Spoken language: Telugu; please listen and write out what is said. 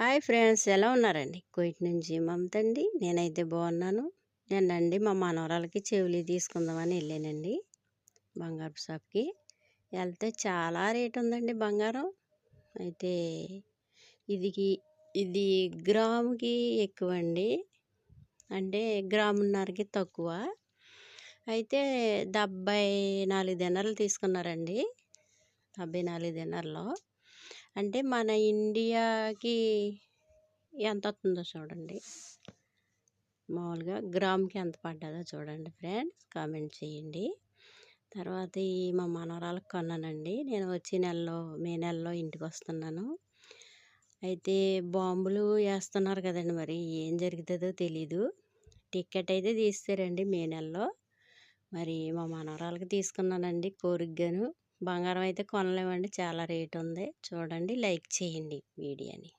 హాయ్ ఫ్రెండ్స్, ఎలా ఉన్నారండి? కువైట్ నుంచి మమత అండి. నేనైతే బాగున్నాను. నేనండి మా మనవరాలకి చెవులు తీసుకుందామని వెళ్ళానండి బంగారు షాప్కి. వెళ్తే చాలా రేట్ ఉందండి బంగారం. అయితే ఇది ఇది గ్రాముకి ఎక్కువ అండి, అంటే గ్రామున్నరకి తక్కువ. అయితే 74 దినాలు తీసుకున్నారండి. 74 దినాల్లో అంటే మన ఇండియాకి ఎంత వస్తుందో చూడండి. మామూలుగా గ్రామ్కి ఎంత పడ్డదో చూడండి ఫ్రెండ్స్, కామెంట్ చేయండి. తర్వాత మా మనవరాలకు కొన్నానండి. నేను వచ్చే నెలలో, మే నెలలో ఇంటికి వస్తున్నాను. అయితే బాంబులు వేస్తున్నారు కదండి, మరి ఏం జరుగుతుందో తెలీదు. టికెట్ అయితే తీస్తారండి మే నెలలో. మరి మా మనవరాలకి తీసుకున్నానండి కోరికగాను. బంగారం అయితే కొనలేమండి, చాలా రేట్ ఉంది. చూడండి, లైక్ చేయండి వీడియోని.